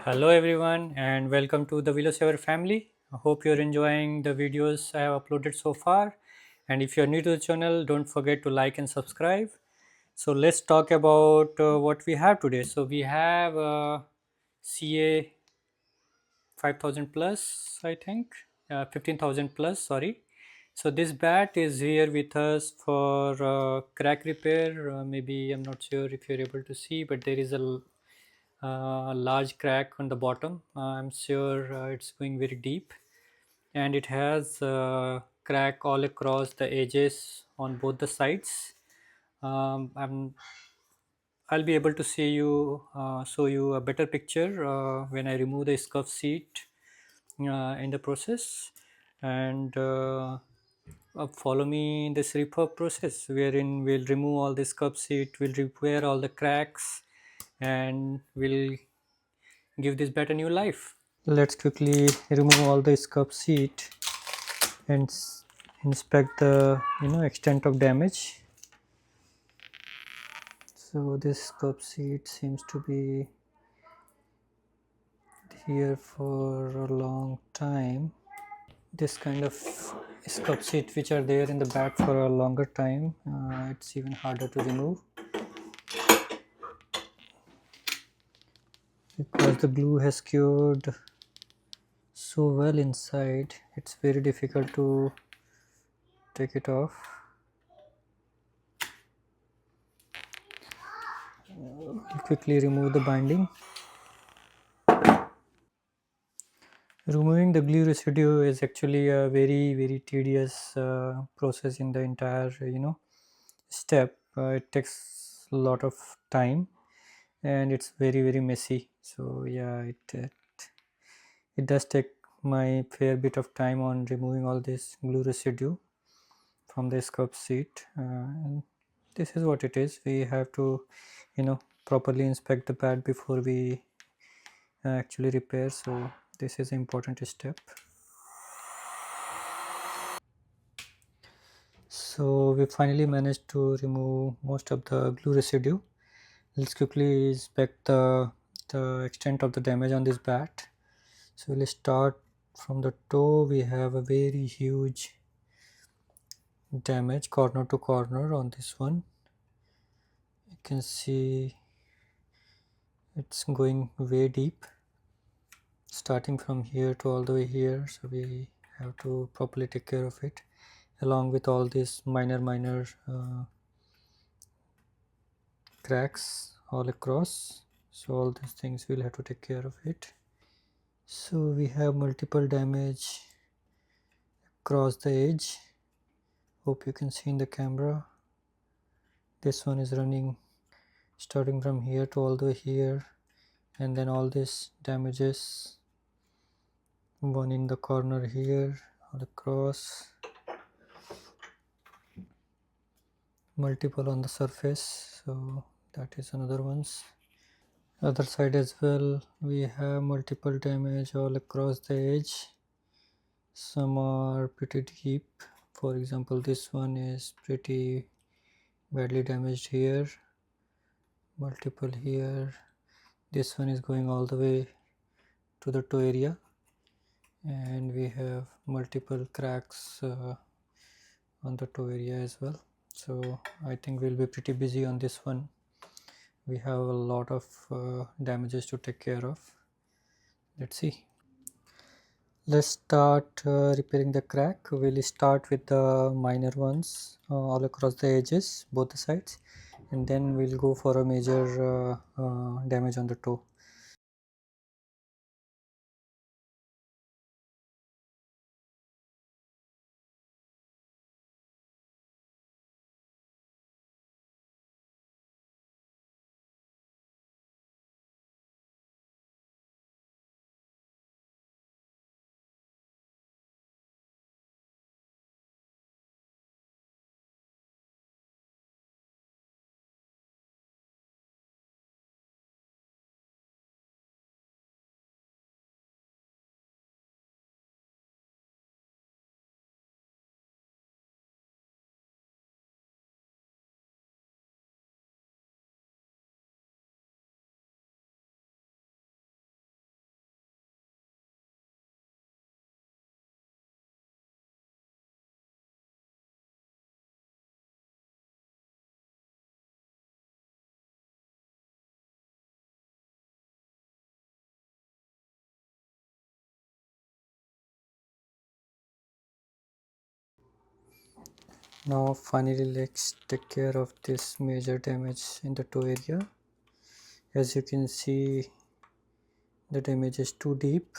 Hello everyone and welcome to the Willow Saver family. I hope you're enjoying the videos I have uploaded so far. And if you're new to the channel, don't forget to like and subscribe. So let's talk about what we have today. So we have CA 5000 plus, I think, 15,000 plus, sorry. So this bat is here with us for crack repair. Maybe I'm not sure if you're able to see, but there is a large crack on the bottom. I'm sure it's going very deep, and it has crack all across the edges on both the sides. I'll be able to show you a better picture when I remove the scuff seat in the process, and follow me in this repair process wherein we'll remove all the scuff seat, we'll repair all the cracks, and we'll give this bat a new life. Let's quickly remove all the scuff seat and inspect the extent of damage. So this scuff seat seems to be here for a long time. This kind of scuff seat which are there in the bat for a longer time, it's even harder to remove because the glue has cured so well inside. It's very difficult to take it off. Quickly remove the binding. Removing the glue residue is actually a very tedious process in the entire step. It takes a lot of time and it's very messy. So yeah, it does take my fair bit of time on removing all this glue residue from the scuff seat. And this is what it is. We have to properly inspect the pad before we actually repair. So this is an important step. So we finally managed to remove most of the glue residue. Let's quickly inspect the extent of the damage on this bat. So we'll start from the toe. We have a very huge damage corner to corner on this one. You can see it's going way deep, starting from here to all the way here. So we have to properly take care of it, along with all these minor cracks all across. So all these things we'll have to take care of it. So we have multiple damage across the edge. Hope you can see in the camera. This one is running starting from here to all the way here, and then all these damages, one in the corner here, all across, multiple on the surface. So that is another ones. Other side as well, we have multiple damage all across the edge. Some are pretty deep. For example, this one is pretty badly damaged here, multiple here. This one is going all the way to the toe area, and we have multiple cracks on the toe area as well. So I think we'll be pretty busy on this one. We have a lot of damages to take care of. Let's see. Let's start repairing the crack. We'll start with the minor ones all across the edges, both the sides, and then we'll go for a major damage on the toe. Now finally let's take care of this major damage in the toe area. As you can see, the damage is too deep.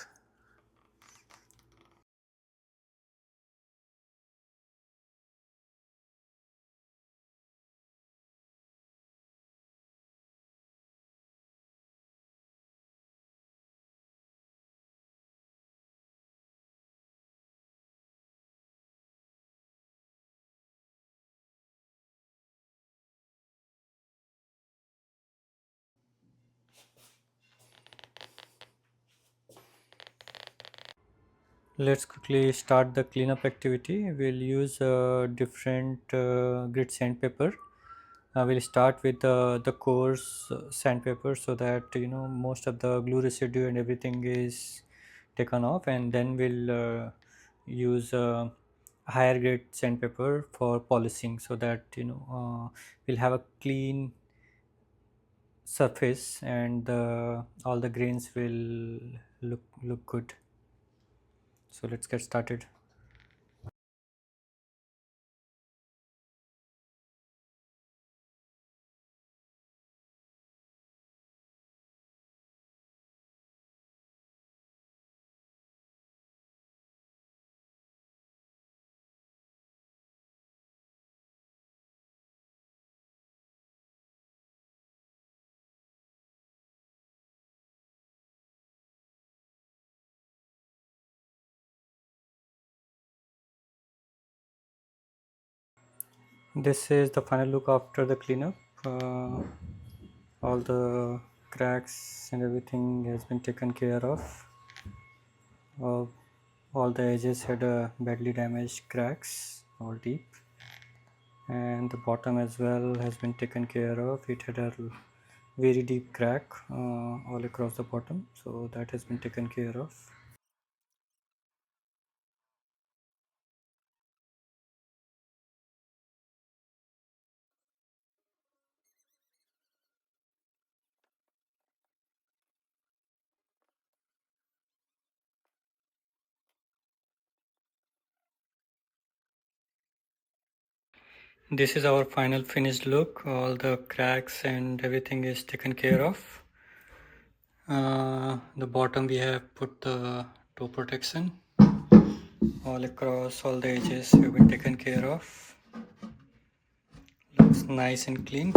Let's quickly start the cleanup activity. We'll use different grit sandpaper. We'll start with the coarse sandpaper so that most of the glue residue and everything is taken off, and then we'll use higher grade sandpaper for polishing so that we'll have a clean surface and all the grains will look good. So let's get started. This is the final look after the cleanup. All the cracks and everything has been taken care of. uh, all the edges had badly damaged cracks, all deep, and the bottom as well has been taken care of. It had a very deep crack all across the bottom, so that has been taken care of. This is our final finished look. All the cracks and everything is taken care of. The bottom we have put the toe protection. All across, all the edges have been taken care of. Looks nice and clean.